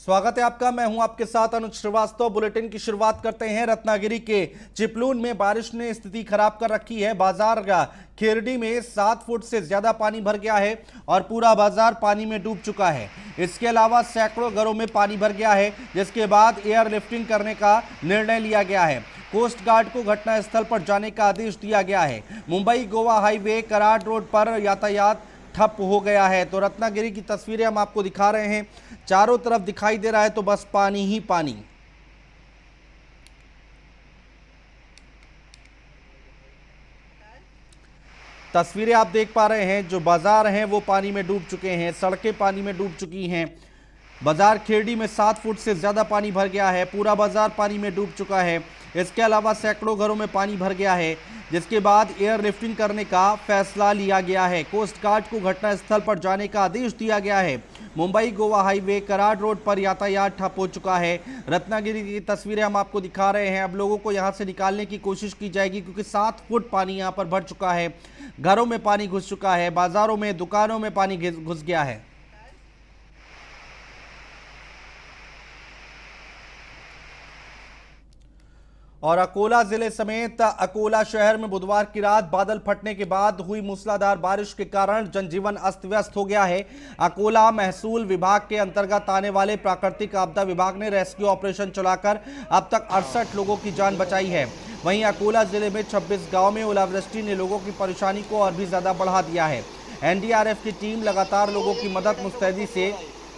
स्वागत है आपका। मैं हूं आपके साथ अनुज श्रीवास्तव। बुलेटिन की शुरुआत करते हैं। रत्नागिरी के चिपलून में बारिश ने स्थिति खराब कर रखी है। बाजार का खेरडी में 7 फुट से ज्यादा पानी भर गया है और पूरा बाजार पानी में डूब चुका है। इसके अलावा सैकड़ों घरों में पानी भर गया है, जिसके बाद एयर लिफ्टिंग करने का निर्णय लिया गया है। कोस्ट गार्ड को घटनास्थल पर जाने का आदेश दिया गया है। मुंबई गोवा हाईवे कराड़ रोड पर यातायात ठप हो गया है। तो रत्नागिरी की तस्वीरें हम आपको दिखा रहे हैं। चारों तरफ दिखाई दे रहा है तो बस पानी ही पानी। तस्वीरें आप देख पा रहे हैं, जो बाजार हैं वो पानी में डूब चुके हैं, सड़कें पानी में डूब चुकी हैं। बाजार खेरडी में 7 फुट से ज्यादा पानी भर गया है, पूरा बाजार पानी में डूब चुका है। इसके अलावा सैकड़ों घरों में पानी भर गया है, जिसके बाद एयर लिफ्टिंग करने का फैसला लिया गया है। कोस्ट गार्ड को घटनास्थल पर जाने का आदेश दिया गया है। मुंबई गोवा हाईवे कराड़ रोड पर यातायात ठप हो चुका है। रत्नागिरी की तस्वीरें हम आपको दिखा रहे हैं। अब लोगों को यहां से निकालने की कोशिश की जाएगी, क्योंकि 7 फुट पानी यहां पर भर चुका है। घरों में पानी घुस चुका है, बाजारों में, दुकानों में पानी घुस गया है। और अकोला जिले समेत अकोला शहर में बुधवार की रात बादल फटने के बाद हुई मूसलाधार बारिश के कारण जनजीवन अस्त व्यस्त हो गया है। अकोला महसूल विभाग के अंतर्गत आने वाले प्राकृतिक आपदा विभाग ने रेस्क्यू ऑपरेशन चलाकर अब तक 68 लोगों की जान बचाई है। वहीं अकोला जिले में 26 गांव में ओलावृष्टि ने लोगों की परेशानी को और भी ज्यादा बढ़ा दिया है। एनडीआरएफ की टीम लगातार लोगों की मदद मुस्तैदी से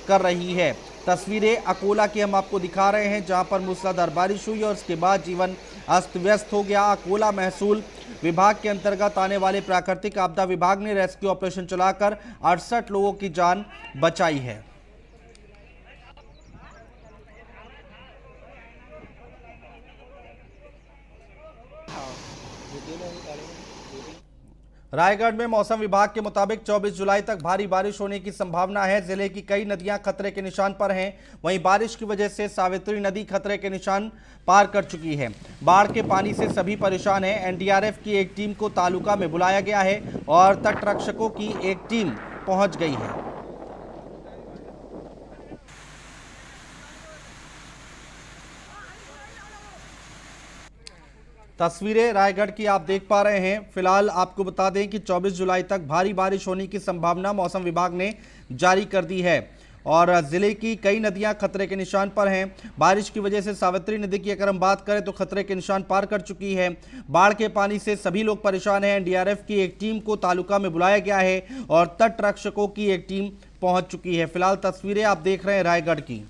कर रही है। तस्वीरें अकोला की हम आपको दिखा रहे हैं, जहां पर मूसलाधार बारिश हुई और उसके बाद जीवन अस्त व्यस्त हो गया। अकोला महसूल विभाग के अंतर्गत आने वाले प्राकृतिक आपदा विभाग ने रेस्क्यू ऑपरेशन चलाकर 68 लोगों की जान बचाई है। रायगढ़ में मौसम विभाग के मुताबिक 24 जुलाई तक भारी बारिश होने की संभावना है। जिले की कई नदियां खतरे के निशान पर हैं। वहीं बारिश की वजह से सावित्री नदी खतरे के निशान पार कर चुकी है। बाढ़ के पानी से सभी परेशान हैं। एनडीआरएफ की एक टीम को तालुका में बुलाया गया है और तटरक्षकों की एक टीम पहुंच गई है। तस्वीरें रायगढ़ की आप देख पा रहे हैं। फिलहाल आपको बता दें कि 24 जुलाई तक भारी बारिश होने की संभावना मौसम विभाग ने जारी कर दी है और जिले की कई नदियां खतरे के निशान पर हैं। बारिश की वजह से सावित्री नदी की अगर हम बात करें तो खतरे के निशान पार कर चुकी है। बाढ़ के पानी से सभी लोग परेशान हैं। एनडीआरएफ की एक टीम को तालुका में बुलाया गया है और तट रक्षकों की एक टीम पहुंच चुकी है। फिलहाल तस्वीरें आप देख रहे हैं रायगढ़ की।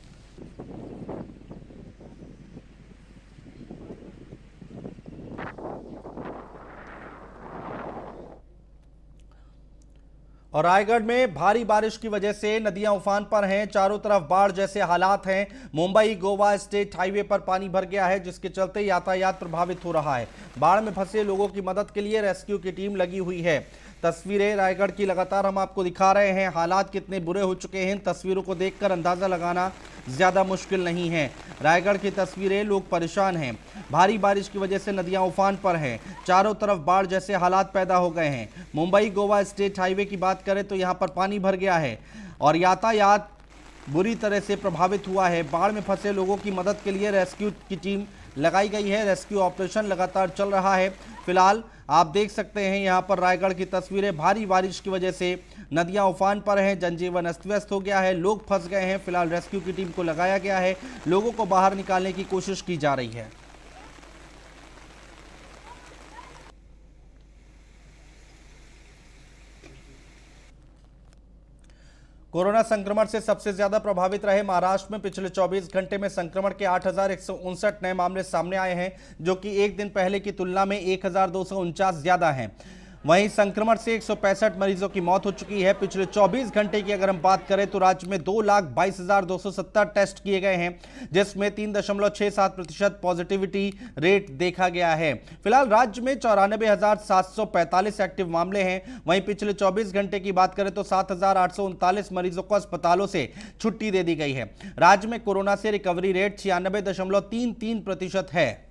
और रायगढ़ में भारी बारिश की वजह से नदियां उफान पर हैं। चारों तरफ बाढ़ जैसे हालात हैं। मुंबई गोवा स्टेट हाईवे पर पानी भर गया है, जिसके चलते यातायात प्रभावित हो रहा है। बाढ़ में फंसे लोगों की मदद के लिए रेस्क्यू की टीम लगी हुई है। तस्वीरें रायगढ़ की लगातार हम आपको दिखा रहे हैं। हालात कितने बुरे हो चुके हैं, तस्वीरों को देखकर अंदाजा लगाना ज्यादा मुश्किल नहीं है। रायगढ़ की तस्वीरें, लोग परेशान हैं। भारी बारिश की वजह से नदियां उफान पर हैं। चारों तरफ बाढ़ जैसे हालात पैदा हो गए हैं। मुंबई गोवा स्टेट हाईवे की बात करें तो यहां पर पानी भर गया है और यातायात बुरी तरह से प्रभावित हुआ है। बाढ़ में फंसे लोगों की मदद के लिए रेस्क्यू की टीम लगाई गई है। रेस्क्यू ऑपरेशन लगातार चल रहा है। फिलहाल आप देख सकते हैं यहां पर रायगढ़ की तस्वीरें। भारी बारिश की वजह से नदियां उफान पर हैं, जनजीवन अस्त व्यस्त हो गया है, लोग फंस गए हैं। फिलहाल रेस्क्यू की टीम को लगाया गया है, लोगों को बाहर निकालने की कोशिश की जा रही है। कोरोना संक्रमण से सबसे ज्यादा प्रभावित रहे महाराष्ट्र में पिछले 24 घंटे में संक्रमण के 8,159 नए मामले सामने आए हैं, जो कि एक दिन पहले की तुलना में 1,249 ज्यादा हैं। वहीं संक्रमण से 165 मरीजों की मौत हो चुकी है। पिछले 24 घंटे की अगर हम बात करें तो राज्य में 2,22,270 टेस्ट किए गए हैं, जिसमें 3.67% पॉजिटिविटी रेट देखा गया है। फिलहाल राज्य में 94,745 एक्टिव मामले हैं। वहीं पिछले 24 घंटे की बात करें तो 7,839 मरीजों को अस्पतालों से छुट्टी दे दी गई है। राज्य में कोरोना से रिकवरी रेट 96.33% है।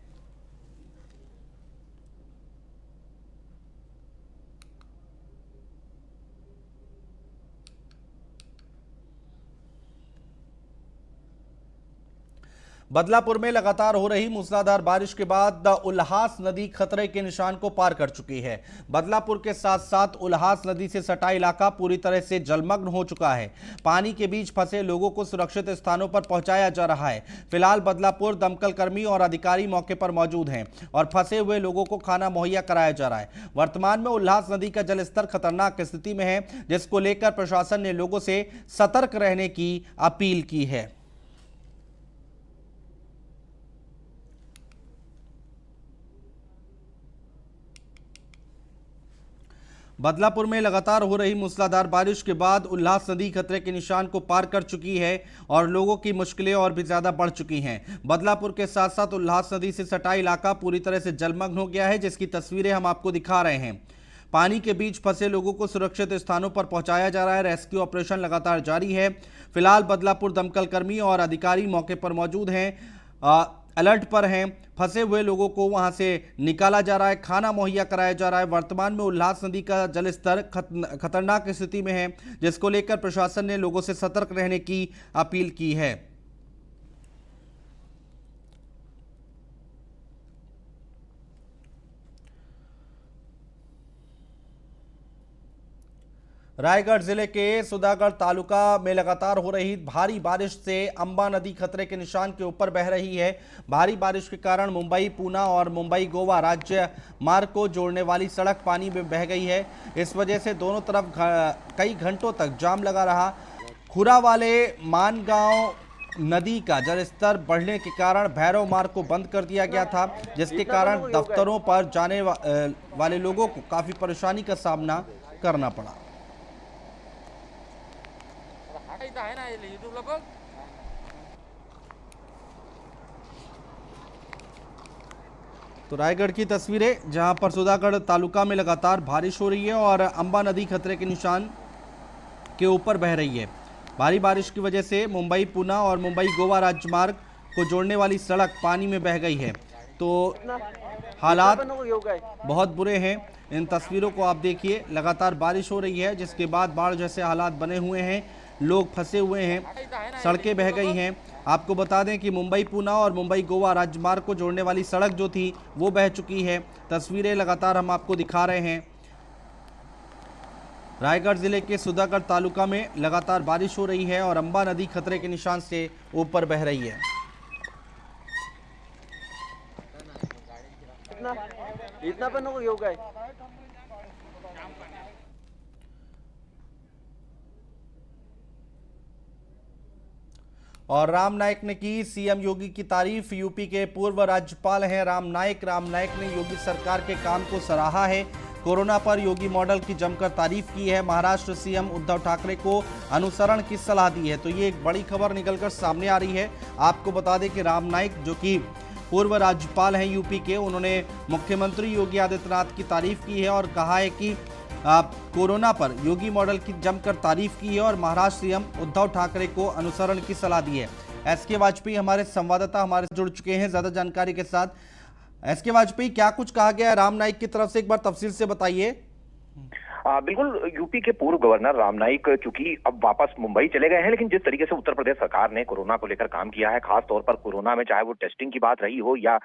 बदलापुर में लगातार हो रही मूसलाधार बारिश के बाद उल्हास नदी खतरे के निशान को पार कर चुकी है। बदलापुर के साथ साथ उल्हास नदी से सटा इलाका पूरी तरह से जलमग्न हो चुका है। पानी के बीच फंसे लोगों को सुरक्षित स्थानों पर पहुंचाया जा रहा है। फिलहाल बदलापुर दमकल कर्मी और अधिकारी मौके पर मौजूद हैं और फंसे हुए लोगों को खाना मुहैया कराया जा रहा है। वर्तमान में उल्हास नदी का जलस्तर खतरनाक स्थिति में है, जिसको लेकर प्रशासन ने लोगों से सतर्क रहने की अपील की है। बदलापुर में लगातार हो रही मूसलाधार बारिश के बाद उल्हास नदी खतरे के निशान को पार कर चुकी है और लोगों की मुश्किलें और भी ज्यादा बढ़ चुकी हैं। बदलापुर के साथ साथ उल्हास नदी से सटा इलाका पूरी तरह से जलमग्न हो गया है, जिसकी तस्वीरें हम आपको दिखा रहे हैं। पानी के बीच फंसे लोगों को सुरक्षित स्थानों पर पहुंचाया जा रहा है। रेस्क्यू ऑपरेशन लगातार जारी है। फिलहाल बदलापुर दमकल कर्मी और अधिकारी मौके पर मौजूद हैं, अलर्ट पर हैं। फंसे हुए लोगों को वहां से निकाला जा रहा है, खाना मुहैया कराया जा रहा है। वर्तमान में उल्हास नदी का जलस्तर खतरनाक स्थिति में है, जिसको लेकर प्रशासन ने लोगों से सतर्क रहने की अपील की है। रायगढ़ जिले के सुधागढ़ तालुका में लगातार हो रही भारी बारिश से अंबा नदी खतरे के निशान के ऊपर बह रही है। भारी बारिश के कारण मुंबई पूना और मुंबई गोवा राज्य मार्ग को जोड़ने वाली सड़क पानी में बह गई है। इस वजह से दोनों तरफ कई घंटों तक जाम लगा रहा। खुरा वाले मानगांव नदी का जलस्तर बढ़ने के कारण भैरव मार्ग को बंद कर दिया गया था, जिसके कारण दफ्तरों पर जाने वाले लोगों को काफी परेशानी का सामना करना पड़ा। तो रायगढ़ की तस्वीरें, जहां पर सुधागढ़ तालुका में लगातार बारिश हो रही है और अंबा नदी खतरे के निशान के ऊपर बह रही है। भारी बारिश की वजह से मुंबई पूना और मुंबई गोवा राजमार्ग को जोड़ने वाली सड़क पानी में बह गई है। तो हालात बहुत बुरे हैं। इन तस्वीरों को आप देखिए, लगातार बारिश हो रही है, जिसके बाद बाढ़ जैसे हालात बने हुए हैं। लोग फंसे हुए हैं, सड़कें बह गई हैं। आपको बता दें कि मुंबई पूना और मुंबई गोवा राजमार्ग को जोड़ने वाली सड़क जो थी वो बह चुकी है। तस्वीरें लगातार हम आपको दिखा रहे हैं। रायगढ़ जिले के सुधागढ़ तालुका में लगातार बारिश हो रही है और अंबा नदी खतरे के निशान से ऊपर बह रही है। इतना पे नको येऊ काय? और राम नाईक ने की सीएम योगी की तारीफ। यूपी के पूर्व राज्यपाल हैं राम नाईक ने योगी सरकार के काम को सराहा है। कोरोना पर योगी मॉडल की जमकर तारीफ की है। महाराष्ट्र सीएम उद्धव ठाकरे को अनुसरण की सलाह दी है। तो ये एक बड़ी खबर निकलकर सामने आ रही है। आपको बता दें कि राम नाईक जो कि पूर्व राज्यपाल हैं यूपी के, उन्होंने मुख्यमंत्री योगी आदित्यनाथ की तारीफ की है और कहा है कि कोरोना पर योगी मॉडल की जमकर तारीफ की है और महाराष्ट्र सीएम उद्धव ठाकरे को अनुसरण की सलाह दी है। एसके वाजपेयी हमारे संवाददाता हमारे जुड़ चुके हैं ज्यादा जानकारी के साथ। एसके वाजपेयी, क्या कुछ कहा गया है राम नाईक की तरफ से, एक बार तफसील से बताइए। बिल्कुल, यूपी के पूर्व गवर्नर राम नाईक चूंकि अब वापस मुंबई चले गए हैं, लेकिन जिस तरीके से उत्तर प्रदेश सरकार ने कोरोना को लेकर काम किया है, खास तौर पर कोरोना में चाहे वो टेस्टिंग की बात रही हो या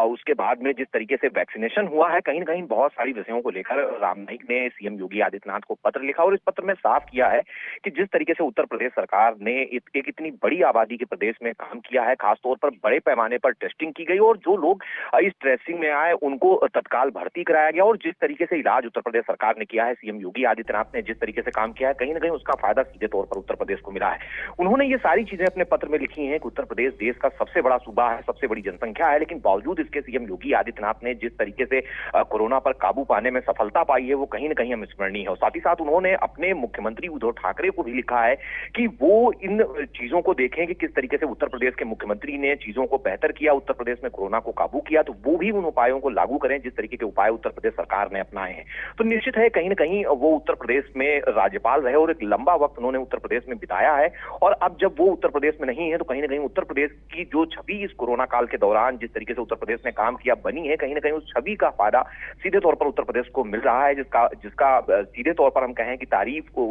उसके बाद में जिस तरीके से वैक्सीनेशन हुआ है, कहीं न कहीं बहुत सारी विषयों को लेकर राम नाईक ने सीएम योगी आदित्यनाथ को पत्र लिखा और इस पत्र में साफ किया है कि जिस तरीके से उत्तर प्रदेश सरकार ने एक इतनी बड़ी आबादी के प्रदेश में काम किया है, खासतौर पर बड़े पैमाने पर टेस्टिंग की गई और जो लोग इस ट्रेसिंग में आए उनको तत्काल भर्ती कराया गया और जिस तरीके से इलाज उत्तर प्रदेश सरकार ने किया है, सीएम योगी आदित्यनाथ ने जिस तरीके से काम किया है, कहीं ना कहीं उसका फायदा सीधे तौर पर उत्तर प्रदेश को मिला है। उन्होंने ये सारी चीजें अपने पत्र में लिखी हैं कि उत्तर प्रदेश देश का सबसे बड़ा सूबा है, सबसे बड़ी जनसंख्या है, लेकिन बावजूद इसके सीएम योगी आदित्यनाथ ने जिस तरीके से कोरोना पर काबू पाने में सफलता पाई है, वो कहीं ना कहीं हम स्मरणीय है। और साथ ही साथ उन्होंने अपने मुख्यमंत्री उद्धव ठाकरे को भी लिखा है कि वो इन चीजों को देखें कि किस तरीके से उत्तर प्रदेश के मुख्यमंत्री ने चीजों को बेहतर किया, उत्तर प्रदेश में कोरोना को काबू किया, तो वो भी उन उपायों को लागू करें जिस तरीके के उपाय उत्तर प्रदेश सरकार ने अपनाए हैं। तो निश्चित है कहीं ना कहीं नहीं वो उत्तर प्रदेश में राज्यपाल रहे और एक लंबा वक्त उन्होंने उत्तर प्रदेश में बिताया है। और अब जब वो उत्तर प्रदेश में नहीं है तो कहीं ना कहीं उत्तर प्रदेश की जो छवि इस कोरोना काल के दौरान जिस तरीके से उत्तर प्रदेश ने काम किया बनी है, कहीं ना कहीं उस छवि का फायदा सीधे तौर पर उत्तर प्रदेश को मिल रहा है, जिसका सीधे तौर पर हम कहें कि तारीफ को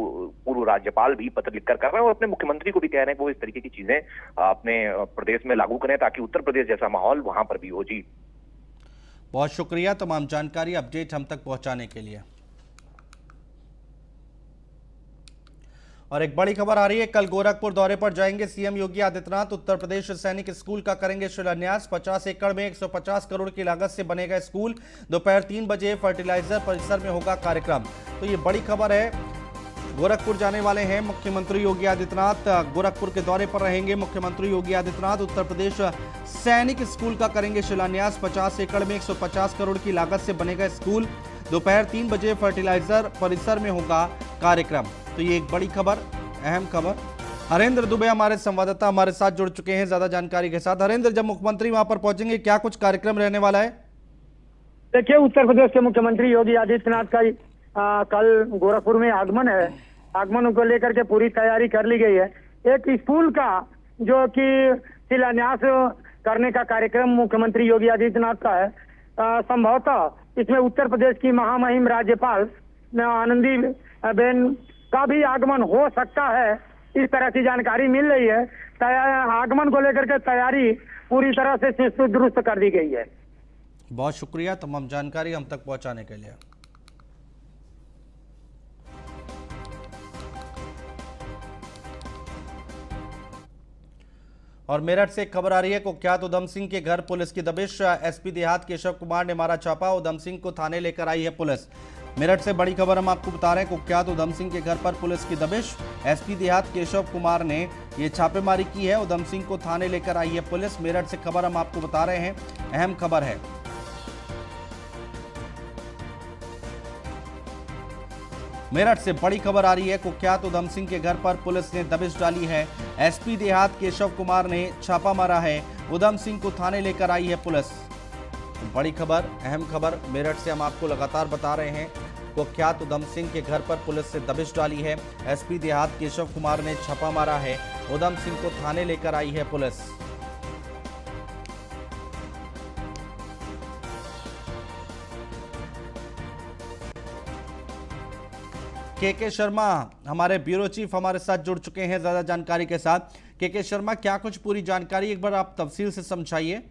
पूर्व राज्यपाल भी पत्र लिखकर कर रहे हैं और अपने मुख्यमंत्री को भी कह रहे हैं कि वो इस तरीके की चीजें अपने प्रदेश में लागू करें ताकि उत्तर प्रदेश जैसा माहौल वहां पर भी हो। जी बहुत शुक्रिया तमाम जानकारी अपडेट हम तक पहुंचाने के लिए। और एक बड़ी खबर आ रही है, कल गोरखपुर दौरे पर जाएंगे सीएम योगी आदित्यनाथ। उत्तर प्रदेश सैनिक स्कूल का करेंगे शिलान्यास। 50 एकड़ में 150 करोड़ की लागत से बनेगा स्कूल। दोपहर 3 बजे फर्टिलाइजर परिसर में होगा कार्यक्रम। तो ये बड़ी खबर है, गोरखपुर जाने वाले हैं मुख्यमंत्री योगी आदित्यनाथ। गोरखपुर के दौरे पर रहेंगे मुख्यमंत्री योगी आदित्यनाथ। उत्तर प्रदेश सैनिक स्कूल का करेंगे शिलान्यास। 50 एकड़ में 150 करोड़ की लागत से बनेगा स्कूल। दोपहर 3 बजे फर्टिलाइजर परिसर में होगा कार्यक्रम। तो ये एक बड़ी खबर, अहम खबर। हरेंद्र दुबे हमारे संवाददाता हमारे साथ जुड़ चुके हैं ज्यादा जानकारी के साथ। हरेंद्र, जब मुख्यमंत्री वहां पर पहुंचेंगे क्या कुछ कार्यक्रम रहने वाला है? देखिए, उत्तर प्रदेश के मुख्यमंत्री योगी आदित्यनाथ का कल गोरखपुर में आगमन है। आगमन को लेकर के पूरी तैयारी कर ली गई है। एक स्कूल का जो कि शिलान्यास करने का कार्यक्रम मुख्यमंत्री योगी आदित्यनाथ का है। संभवतः इसमें उत्तर प्रदेश की महामहिम राज्यपाल आनंदी बेन का भी आगमन हो सकता है, इस तरह की जानकारी मिल रही है। आगमन को लेकर के तैयारी पूरी तरह से चुस्त दुरुस्त कर दी गई है। बहुत शुक्रिया तमाम जानकारी हम तक पहुंचाने के लिए। और मेरठ से एक खबर आ रही है, कुख्यात उधम सिंह के घर पुलिस की दबिश। एसपी देहात केशव कुमार ने मारा छापा। उधम सिंह को थाने लेकर आई है पुलिस। मेरठ से बड़ी खबर हम आपको बता रहे हैं, कुख्यात उधम सिंह के घर पर पुलिस की दबिश। एसपी देहात केशव कुमार ने ये छापेमारी की है। उधम सिंह को थाने लेकर आई है पुलिस। मेरठ से खबर हम आपको बता रहे हैं, अहम खबर है। मेरठ से बड़ी खबर आ रही है, कुख्यात उधम सिंह के घर पर पुलिस ने दबिश डाली है। एसपी देहात केशव कुमार ने छापा मारा है। उधम सिंह को थाने लेकर आई है पुलिस। बड़ी खबर, अहम खबर मेरठ से हम आपको लगातार बता रहे हैं। कुख्यात उधम सिंह के घर पर पुलिस ने दबिश डाली है। एसपी देहात केशव कुमार ने छापा मारा है। उधम सिंह को थाने लेकर आई है पुलिस। के शर्मा हमारे ब्यूरो चीफ हमारे साथ जुड़ चुके हैं ज्यादा जानकारी के साथ। के शर्मा, क्या कुछ पूरी जानकारी एक बार आप तफसील से समझाइए।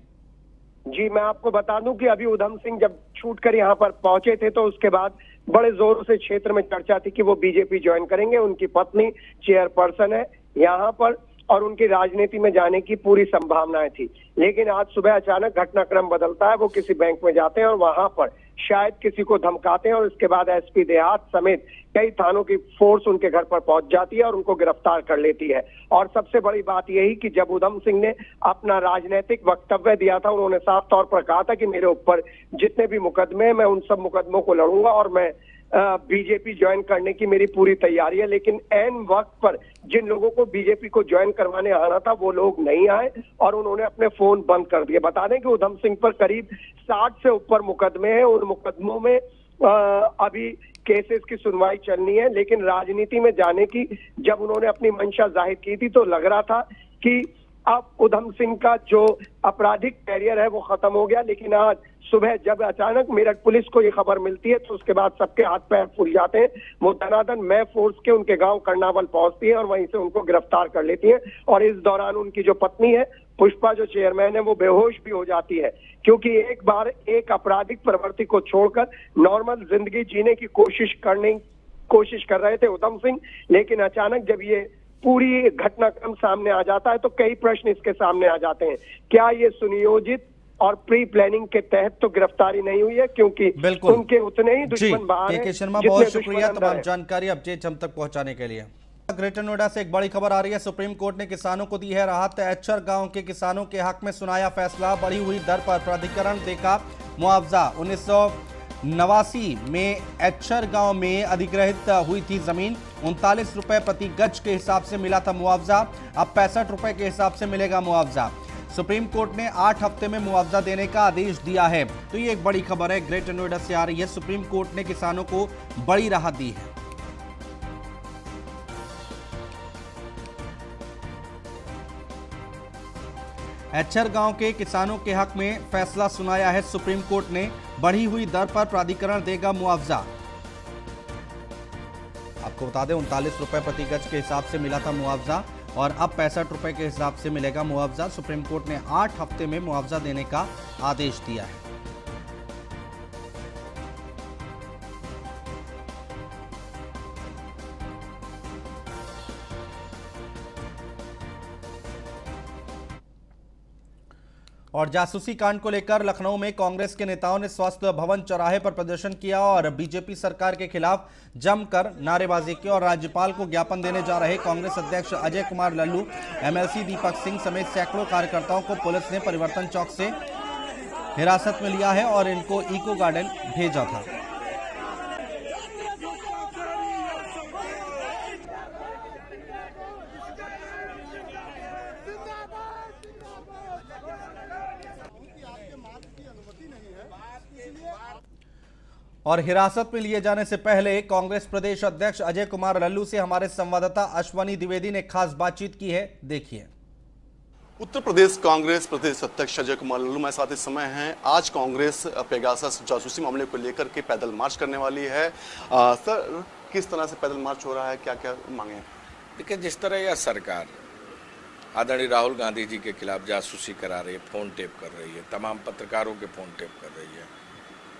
जी, मैं आपको बता दूं कि अभी उधम सिंह जब छूट कर यहाँ पर पहुंचे थे तो उसके बाद बड़े जोरों से क्षेत्र में चर्चा थी कि वो बीजेपी ज्वाइन करेंगे। उनकी पत्नी चेयरपर्सन है यहाँ पर और उनकी राजनीति में जाने की पूरी संभावनाएं थी। लेकिन आज सुबह अचानक घटनाक्रम बदलता है। वो किसी बैंक में जाते हैं और वहां पर शायद किसी को धमकाते हैं और इसके बाद एसपी देहात समेत कई थानों की फोर्स उनके घर पर पहुंच जाती है और उनको गिरफ्तार कर लेती है। और सबसे बड़ी बात यही कि जब उधम सिंह ने अपना राजनीतिक वक्तव्य दिया था, उन्होंने साफ तौर पर कहा था कि मेरे ऊपर जितने भी मुकदमे हैं मैं उन सब मुकदमों को लड़ूंगा और मैं बीजेपी ज्वाइन करने की मेरी पूरी तैयारी है। लेकिन ऐन वक्त पर जिन लोगों को बीजेपी को ज्वाइन करवाने आना था वो लोग नहीं आए और उन्होंने अपने फोन बंद कर दिए। बता दें कि उधम सिंह पर करीब 60 से ऊपर मुकदमे हैं। उन मुकदमों में अभी केसेस की सुनवाई चलनी है। लेकिन राजनीति में जाने की जब उन्होंने अपनी मंशा जाहिर की थी तो लग रहा था कि अब उधम सिंह का जो आपराधिक कैरियर है वो खत्म हो गया। लेकिन आज सुबह जब अचानक मेरठ पुलिस को ये खबर मिलती है तो उसके बाद सबके हाथ पैर फूल जाते हैं। वो दनादन मैं फोर्स के उनके गांव कर्नावल पहुंचती है और वहीं से उनको गिरफ्तार कर लेती है। और इस दौरान उनकी जो पत्नी है पुष्पा, जो चेयरमैन है, वो बेहोश भी हो जाती है क्योंकि एक बार एक आपराधिक प्रवृत्ति को छोड़कर नॉर्मल जिंदगी जीने की कोशिश कर रहे थे उधम सिंह। लेकिन अचानक जब ये पूरी घटनाक्रम सामने आ जाता है तो कई प्रश्न इसके सामने आ जाते हैं। क्या ये सुनियोजित और प्री प्लानिंग के तहत तो गिरफ्तारी नहीं हुई है क्योंकि उनके उतने ही दुश्मन बाहर हैं। के शर्मा, बहुत शुक्रिया तमाम जानकारी अपडेट हम तक पहुंचाने के लिए। ग्रेटर नोएडा से एक बड़ी खबर आ रही है, सुप्रीम कोर्ट ने किसानों को दी है राहत। एचर गांव के किसानों के हक में सुनाया फैसला। बढ़ी हुई दर पर प्राधिकरण देगा मुआवजा। 1989 में एचर गांव में अधिग्रहित हुई थी जमीन। 39 रुपए प्रति गज के हिसाब से मिला था मुआवजा। अब 65 रुपए के हिसाब से मिलेगा मुआवजा। सुप्रीम कोर्ट ने 8 हफ्ते में मुआवजा देने का आदेश दिया है। तो ये एक बड़ी खबर है, ग्रेटर नोएडा से आ रही है। सुप्रीम कोर्ट ने किसानों को बड़ी राहत दी है। एचर गांव के किसानों के हक में फैसला सुनाया है सुप्रीम कोर्ट ने। बढ़ी हुई दर पर प्राधिकरण देगा मुआवजा। आपको बता दें 39 रुपए प्रति गज के हिसाब से मिला था मुआवजा और अब 65 रुपए के हिसाब से मिलेगा मुआवजा। सुप्रीम कोर्ट ने 8 हफ्ते में मुआवजा देने का आदेश दिया है। और जासूसी कांड को लेकर लखनऊ में कांग्रेस के नेताओं ने स्वास्थ्य भवन चौराहे पर प्रदर्शन किया और बीजेपी सरकार के खिलाफ जमकर नारेबाजी की और राज्यपाल को ज्ञापन देने जा रहे कांग्रेस अध्यक्ष अजय कुमार लल्लू, एमएलसी दीपक सिंह समेत सैकड़ों कार्यकर्ताओं को पुलिस ने परिवर्तन चौक से हिरासत में लिया है और इनको इको गार्डन भेजा था। और हिरासत में लिए जाने से पहले कांग्रेस प्रदेश अध्यक्ष अजय कुमार लल्लू से हमारे संवाददाता अश्वनी द्विवेदी ने खास बातचीत की है, देखिए। उत्तर प्रदेश कांग्रेस प्रदेश अध्यक्ष अजय कुमार लल्लू मेरे साथ इस समय हैं। आज कांग्रेस पेगासस जासूसी मामले को लेकर के पैदल मार्च करने वाली है। सर, किस तरह से पैदल मार्च हो रहा है, क्या क्या मांगे? देखिए, जिस तरह यह सरकार आदरणीय राहुल गांधी जी के खिलाफ जासूसी करा रही है, फोन टेप कर रही है, तमाम पत्रकारों के फोन टेप कर रही है,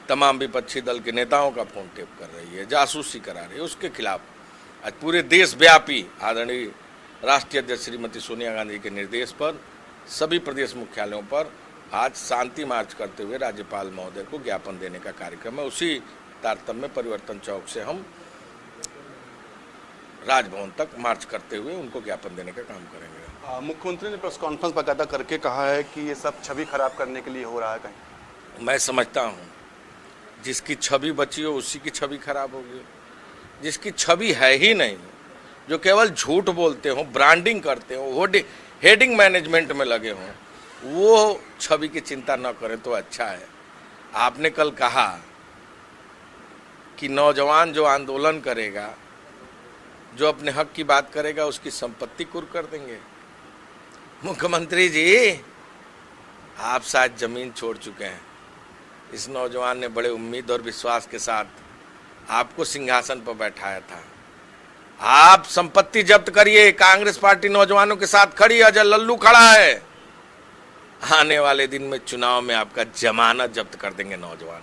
तमाम विपक्षी दल के नेताओं का फोन टेप कर रही है, जासूसी करा रही है, उसके खिलाफ आज पूरे देशव्यापी आदरणीय राष्ट्रीय अध्यक्ष श्रीमती सोनिया गांधी के निर्देश पर सभी प्रदेश मुख्यालयों पर आज शांति मार्च करते हुए राज्यपाल महोदय को ज्ञापन देने का कार्यक्रम है। उसी तारतम्य में परिवर्तन चौक से हम राजभवन तक मार्च करते हुए उनको ज्ञापन देने का काम करेंगे। मुख्यमंत्री ने प्रेस कॉन्फ्रेंस बाकायदा करके कहा है कि ये सब छवि खराब करने के लिए हो रहा है। कहीं मैं समझता हूँ जिसकी छवि बची हो उसी की छवि खराब होगी। जिसकी छवि है ही नहीं, जो केवल झूठ बोलते हो, ब्रांडिंग करते हो, वो हेडिंग मैनेजमेंट में लगे हों, वो छवि की चिंता न करें तो अच्छा है। आपने कल कहा कि नौजवान जो आंदोलन करेगा, जो अपने हक की बात करेगा, उसकी संपत्ति कुर्क कर देंगे। मुख्यमंत्री जी, आप शायद जमीन छोड़ चुके हैं। इस नौजवान ने बड़े उम्मीद और विश्वास के साथ आपको सिंहासन पर बैठाया था। आप संपत्ति जब्त करिए, कांग्रेस पार्टी नौजवानों के साथ खड़ी है, अजय लल्लू खड़ा है। आने वाले दिन में चुनाव में आपका जमानत जब्त कर देंगे नौजवान।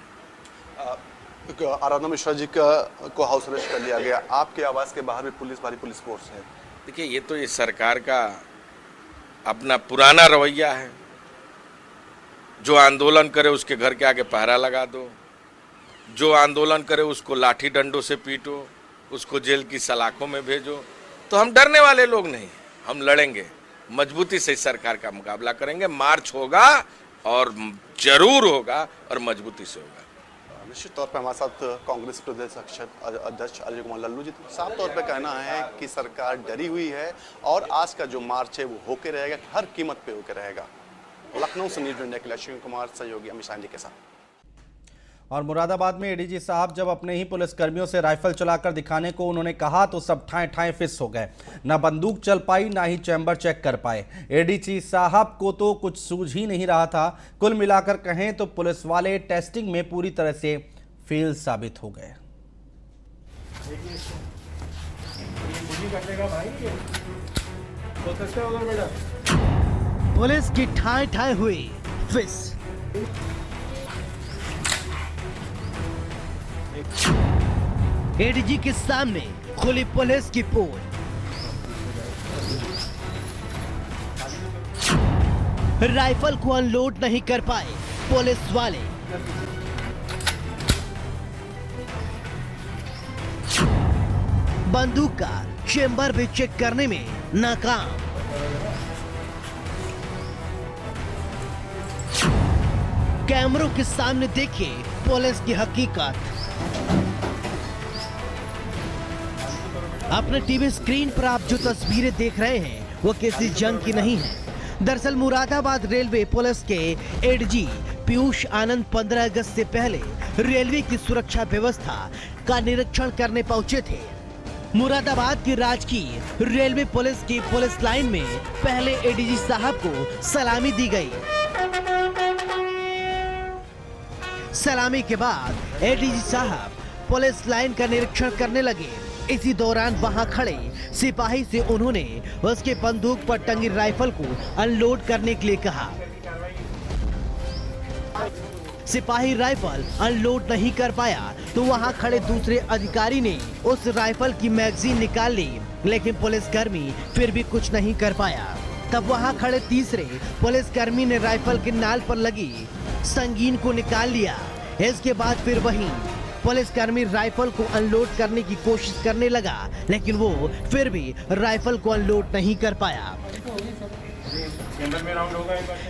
आराधना मिश्रा जी को हाउस अरेस्ट कर लिया गया। आपके आवास के बाहर भी भारी पुलिस फोर्स है। देखिए, ये तो इस सरकार का अपना पुराना रवैया है। जो आंदोलन करे उसके घर के आगे पहरा लगा दो, जो आंदोलन करे उसको लाठी डंडों से पीटो, उसको जेल की सलाखों में भेजो। तो हम डरने वाले लोग नहीं, हम लड़ेंगे, मजबूती से इस सरकार का मुकाबला करेंगे। मार्च होगा और जरूर होगा और मजबूती से होगा। निश्चित तौर पर हमारे साथ कांग्रेस प्रदेश अध्यक्ष अजय कुमार लल्लू जी। साफ तौर पर कहना है कि सरकार डरी हुई है और आज का जो मार्च है वो होके रहेगा, हर कीमत पे होके रहेगा। लखनऊ से न्यूज़ इंडिया के लिए अश्विन कुमार, सहयोगी अमित शाह जी के साथ। और मुरादाबाद में एडीजी साहब जब अपने ही पुलिसकर्मियों से राइफल चलाकर दिखाने को उन्होंने कहा तो सब ठाए ठाए फिस हो गए। ना बंदूक चल पाई, ना ही चैम्बर चेक कर पाए। एडीजी साहब को तो कुछ सूझ ही नहीं रहा था। कुल मिलाकर कहें तो पुलिस वाले टेस्टिंग में पूरी तरह से फेल साबित हो गए। पुलिस की ठाए ठाए हुई फिस। एडीजी के सामने खुली पुलिस की पोल। राइफल को अनलोड नहीं कर पाए पुलिस वाले। बंदूक का चेंबर भी चेक करने में नाकाम। कैमरों के सामने देखिए पुलिस की हकीकत। अपने टीवी स्क्रीन पर आप जो तस्वीरें देख रहे हैं वो किसी जंग की नहीं है। दरअसल मुरादाबाद रेलवे पुलिस के एडीजी पीयूष आनंद 15 अगस्त से पहले रेलवे की सुरक्षा व्यवस्था का निरीक्षण करने पहुंचे थे। मुरादाबाद की राजकीय रेलवे पुलिस की पुलिस लाइन में पहले एडीजी साहब को सलामी दी गई। सलामी के बाद एडीजी साहब पुलिस लाइन का निरीक्षण करने लगे। इसी दौरान वहां खड़े सिपाही से उन्होंने उसके बंदूक पर टंगी राइफल को अनलोड करने के लिए कहा। सिपाही राइफल अनलोड नहीं कर पाया तो वहां खड़े दूसरे अधिकारी ने उस राइफल की मैगजीन निकाल ली, लेकिन पुलिसकर्मी फिर भी कुछ नहीं कर पाया। तब वहां खड़े तीसरे पुलिसकर्मी ने राइफल के नाल पर लगी संगीन को निकाल लिया। इसके बाद फिर वही पुलिसकर्मी राइफल को अनलोड करने की कोशिश करने लगा, लेकिन वो फिर भी राइफल को अनलोड नहीं कर पाया।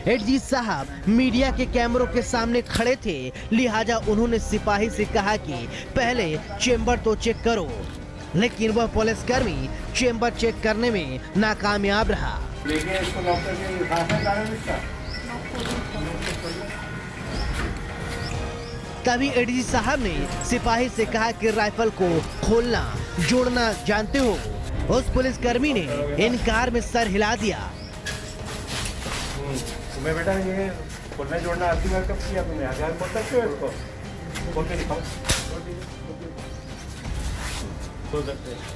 एडीजी साहब मीडिया के कैमरों के सामने खड़े थे, लिहाजा उन्होंने सिपाही से कहा कि पहले चेंबर तो चेक करो, लेकिन वह पुलिसकर्मी चेंबर चेक करने में नाकामयाब रहा। तभी एडीजी साहब ने सिपाही से कहा कि राइफल को खोलना जोड़ना जानते हो। उस पुलिसकर्मी ने इनकार में सर हिला दिया। तुम्हें बेटा ये खोलना जोड़ना आती बार कब किया तुमने? हजार बोल सकते हो इसको? बोल के दिखाओ।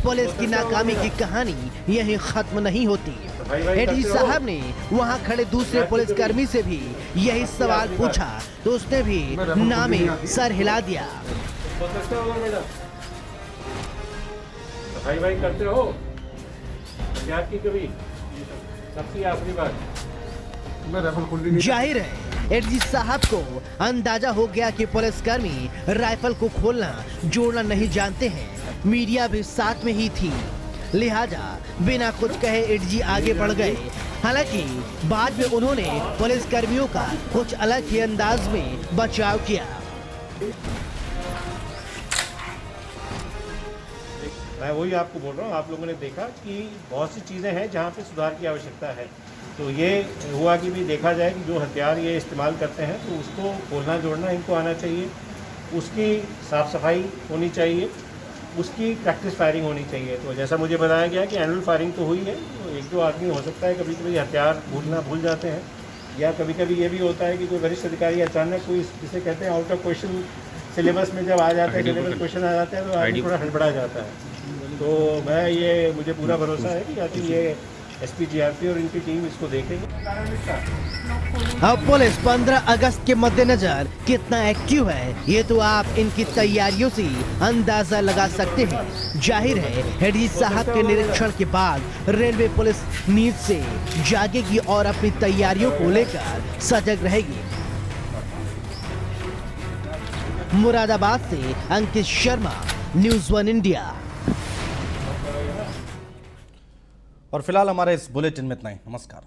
पुलिस की नाकामी की कहानी यहीं खत्म नहीं होती। एडीजी साहब ने वहां खड़े दूसरे पुलिसकर्मी से भी यही सवाल पूछा तो उसने भी नामे सर हिला दिया। भाई भाई करते हो याद की कभी? सबसे आखिरी बात जाहिर है एडीजी साहब को अंदाजा हो गया कि पुलिसकर्मी राइफल को खोलना जोड़ना नहीं जानते हैं। मीडिया भी साथ में ही थी, लिहाजा बिना कुछ कहे एडीजी आगे बढ़ गए। हालांकि बाद में उन्होंने पुलिसकर्मियों का कुछ अलग ही अंदाज में बचाव किया। मैं वही आपको बोल रहा हूँ, आप लोगों ने देखा कि बहुत सी चीज़ें हैं जहाँ पे सुधार की आवश्यकता है। तो ये हुआ कि भी देखा जाए कि जो हथियार ये इस्तेमाल करते हैं तो उसको खोलना जोड़ना इनको आना चाहिए, उसकी साफ़ सफाई होनी चाहिए, उसकी प्रैक्टिस फायरिंग होनी चाहिए। तो जैसा मुझे बताया गया कि एनुअल फायरिंग तो हुई है, तो एक दो आदमी हो सकता है कभी कभी हथियार भूल जाते हैं, या कभी कभी ये भी होता है कि कोई वरिष्ठ अधिकारी अचानक कोई जिसे कहते हैं आउट ऑफ क्वेश्चन सिलेबस में जब आ जाता है, सिलेबस क्वेश्चन आ जाते हैं तो आदमी थोड़ा हड़बड़ा जाता है। तो मुझे पूरा भरोसा है कि आखिर ये एसपी जीआरपी और इनकी टीम इसको देखेंगे। अब पुलिस 15 अगस्त के मद्देनजर कितना एक्टिव है ये तो आप इनकी तैयारियों से अंदाजा लगा सकते हैं। जाहिर है एडीजी साहब के निरीक्षण के बाद रेलवे पुलिस नींद से जागेगी और अपनी तैयारियों को लेकर सजग रहेगी। मुरादाबाद से अंकित शर्मा, न्यूज़ 1 इंडिया। और फिलहाल हमारे इस बुलेटिन में इतना ही। नमस्कार।